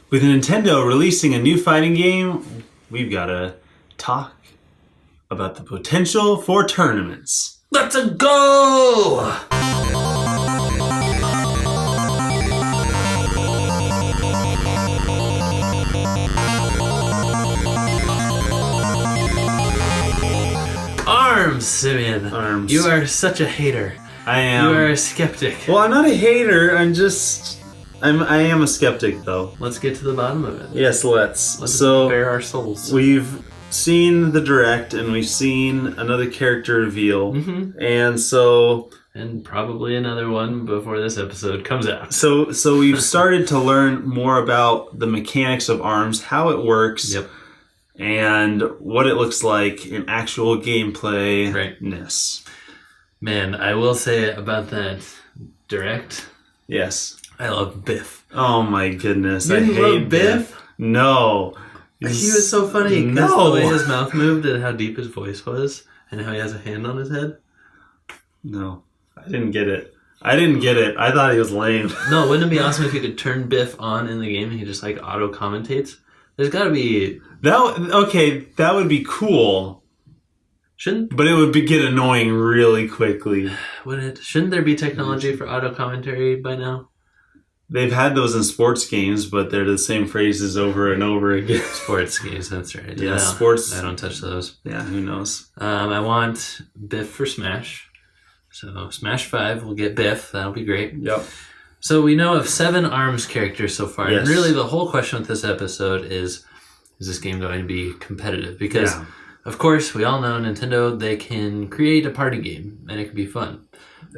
With Nintendo releasing a new fighting game, we've got to talk about the potential for tournaments. Let's go! Arms, Simeon. Arms. You are such a hater. I am. You are a skeptic. Well, I'm not a hater. I am a skeptic, though. Let's get to the bottom of it. Yes, let's. Let's so bare our souls. we've seen the direct, and we've seen another character reveal, And probably another one before this episode comes out. So we've started to learn more about the mechanics of ARMS, how it works, Yep. and what it looks like in actual gameplay. Right. Man, I will say about that direct, Yes. I love Biff. Oh my goodness. You I hate love Biff? No. He was so funny. No. The way his mouth moved and how deep his voice was and how he has a hand on his head. No. I didn't get it. I thought he was lame. No, wouldn't it be awesome if you could turn Biff on in the game and he just like auto commentates? There's got to be... That would be cool. But it would get annoying really quickly. Shouldn't there be technology for auto commentary by now? They've had those in sports games, but they're the same phrases over and over again. Sports games, that's right. Yeah, sports. I don't touch those. Yeah, who knows? I want Biff for Smash. So Smash 5 will get Biff. That'll be great. Yep. So we know of 7 ARMS characters so far. Yes. And really the whole question with this episode is this game going to be competitive? Because, of course, we all know Nintendo, they can create a party game and it can be fun.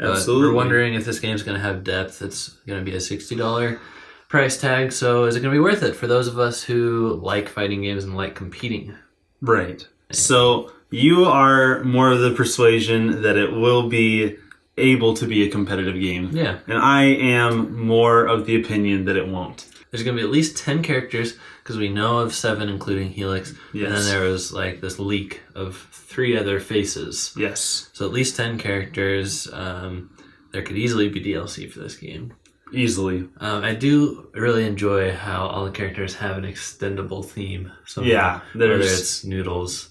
Absolutely. But we're wondering if this game's going to have depth. It's going to be a $60 price tag. So is it going to be worth it for those of us who like fighting games and like competing? Right. So you are more of the persuasion that it will be able to be a competitive game. Yeah. And I am more of the opinion that it won't. There's going to be at least 10 characters because we know of 7, including Helix. Yes. And then there was like this leak of 3 other faces. Yes. So at least 10 characters. There could easily be DLC for this game. Easily. I do really enjoy how all the characters have an extendable theme. Yeah. Whether it's noodles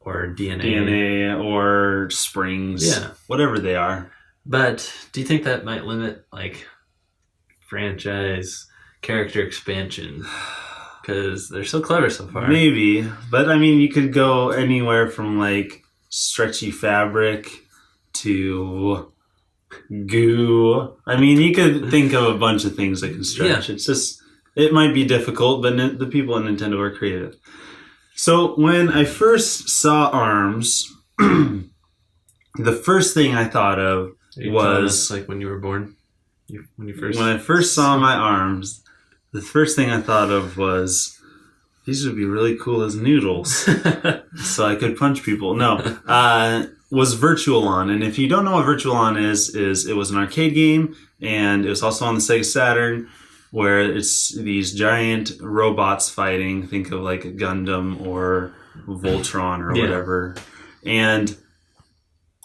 or DNA or springs. Yeah. Whatever they are. But do you think that might limit like franchise character expansion? Because they're so clever so far. Maybe. But I mean, you could go anywhere from like stretchy fabric to goo. I mean, you could think of a bunch of things that can stretch. Yeah. It's just, it might be difficult, but the people at Nintendo are creative. So when I first saw ARMS, the first thing I thought of was like when you were born. When I first saw my arms, the first thing I thought of was these would be really cool as noodles, so I could punch people. No, was Virtual-On, and if you don't know what Virtual-On is it was an arcade game, and it was also on the Sega Saturn, where it's these giant robots fighting. Think of like a Gundam or Voltron or whatever, and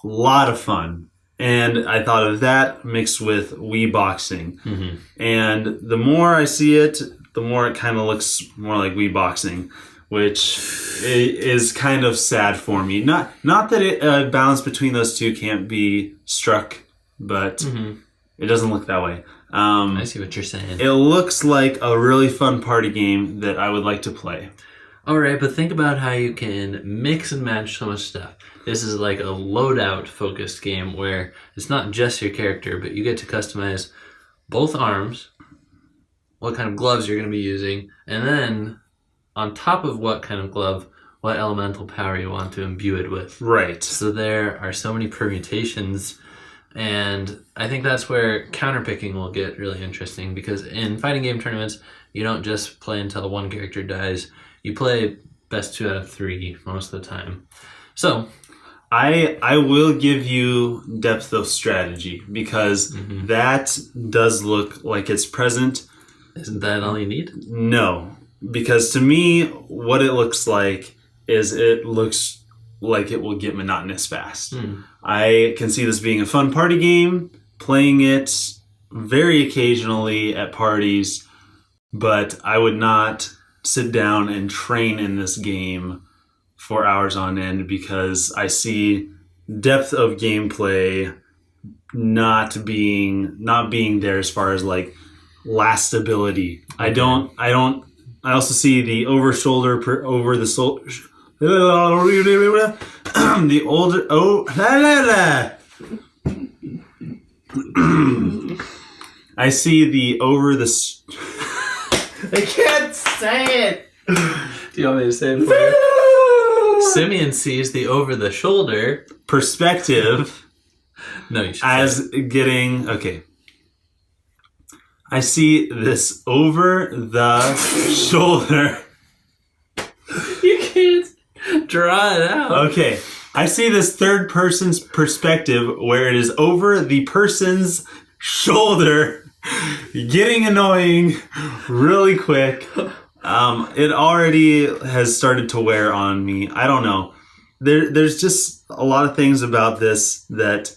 a lot of fun. And I thought of that mixed with Wii Boxing. Mm-hmm. And the more I see it, the more it kind of looks more like Wii Boxing, which is kind of sad for me. Not that it balance between those two can't be struck, but it doesn't look that way. I see what you're saying. It looks like a really fun party game that I would like to play. All right, but think about how you can mix and match so much stuff. This is like a loadout focused game where it's not just your character, but you get to customize both arms, what kind of gloves you're going to be using, and then on top of what kind of glove, what elemental power you want to imbue it with. Right. So there are so many permutations, and I think that's where counterpicking will get really interesting, because in fighting game tournaments, you don't just play until one character dies. You play best 2 out of 3 most of the time. So I will give you depth of strategy, because that does look like it's present. Isn't that all you need? No, because to me, what it looks like is it looks like it will get monotonous fast. I can see this being a fun party game, playing it very occasionally at parties, but I would not sit down and train in this game for hours on end because I see depth of gameplay not being there as far as like lastability. Okay. I also see the over the older I see the over the I can't say it. Do you want me to say it for you? Simeon sees the over the shoulder perspective No, you should as getting okay. I see this over the shoulder. You can't draw it out. Okay. I see this third person's perspective where it is over the person's shoulder, getting annoying really quick. It already has started to wear on me. I don't know. There's just a lot of things about this that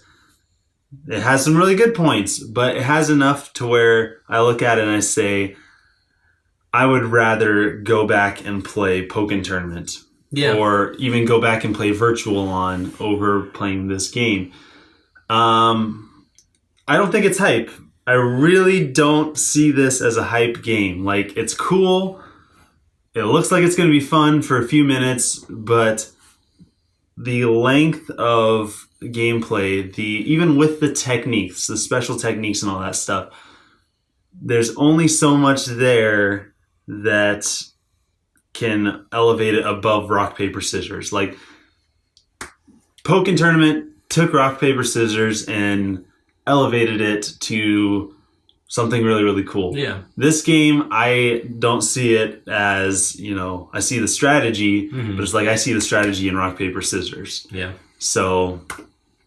it has some really good points, but it has enough to where I look at it and I say, I would rather go back and play Pokken Tournament. Yeah. Or even go back and play Virtual On over playing this game. I don't think it's hype. I really don't see this as a hype game. Like, it's cool. It looks like it's going to be fun for a few minutes, but the length of gameplay, even with the techniques, the special techniques and all that stuff, there's only so much there that can elevate it above rock, paper, scissors. Like, Pokken Tournament took rock, paper, scissors and elevated it to something really, really cool. Yeah. This game, I don't see it as, I see the strategy, but it's like I see the strategy in rock, paper, scissors. Yeah. So,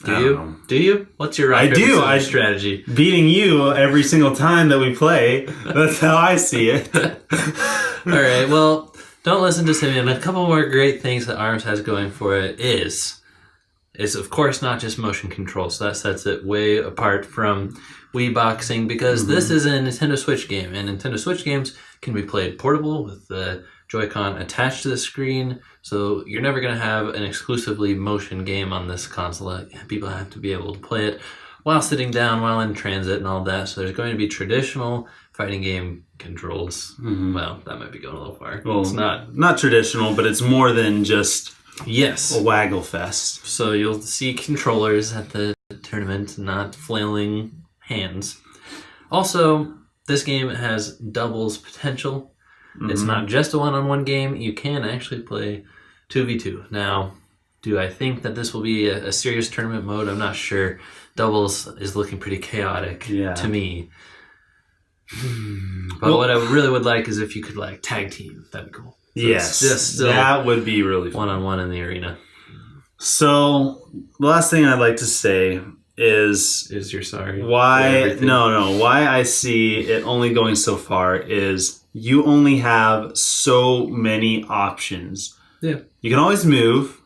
Do you? What's your rock, paper, scissors strategy? Beating you every single time that we play. That's how I see it. All right, well, don't listen to Simeon. A couple more great things that ARMS has going for it is of course not just motion control, so that sets it way apart from Wii Boxing because this is a Nintendo Switch game, and Nintendo Switch games can be played portable with the Joy-Con attached to the screen, so you're never going to have an exclusively motion game on this console. People have to be able to play it while sitting down, while in transit and all that, so there's going to be traditional fighting game controls. Well, that might be going a little far. Well, it's not traditional, but it's more than just yes, a waggle fest. So you'll see controllers at the tournament, not flailing hands. Also, this game has doubles potential. It's not just a one-on-one game. You can actually play 2v2. Now, do I think that this will be a serious tournament mode? I'm not sure. Doubles is looking pretty chaotic to me. But what I really would like is if you could tag team. That'd be cool. So yes, that would be really fun. One-on-one in the arena. So the last thing I'd like to say is you're sorry. Why I see it only going so far is you only have so many options. Yeah. You can always move.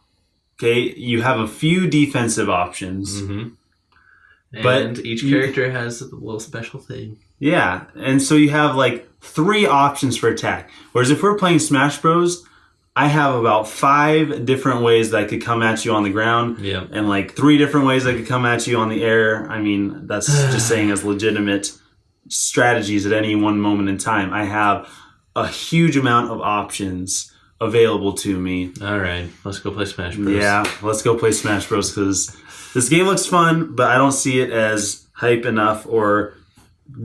Okay, you have a few defensive options. But each character has a little special thing. Yeah, and so you have 3 options for attack. Whereas if we're playing Smash Bros, I have about 5 different ways that I could come at you on the ground. Yeah. And 3 different ways I could come at you on the air. I mean, that's just saying as legitimate strategies at any one moment in time. I have a huge amount of options available to me. All right, let's go play Smash Bros. Yeah, let's go play Smash Bros because this game looks fun, but I don't see it as hype enough or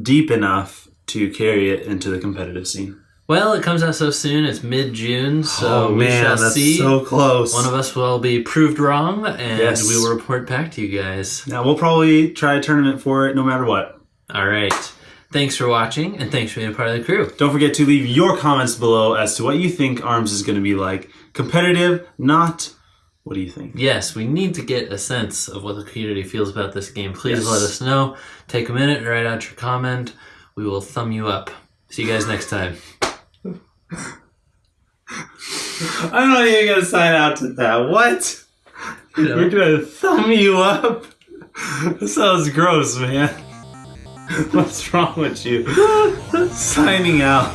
deep enough to carry it into the competitive scene. Well, it comes out so soon. It's mid-June, so we shall that's see. So close. One of us will be proved wrong, and we will report back to you guys. Now, we'll probably try a tournament for it no matter what. All right. Thanks for watching, and thanks for being a part of the crew. Don't forget to leave your comments below as to what you think ARMS is going to be like. Competitive, not... What do you think? Yes, we need to get a sense of what the community feels about this game. Please let us know. Take a minute, write out your comment. We will thumb you up. See you guys next time. I'm not even going to sign out to that. What? You're going to thumb you up? That sounds gross, man. What's wrong with you? Signing out.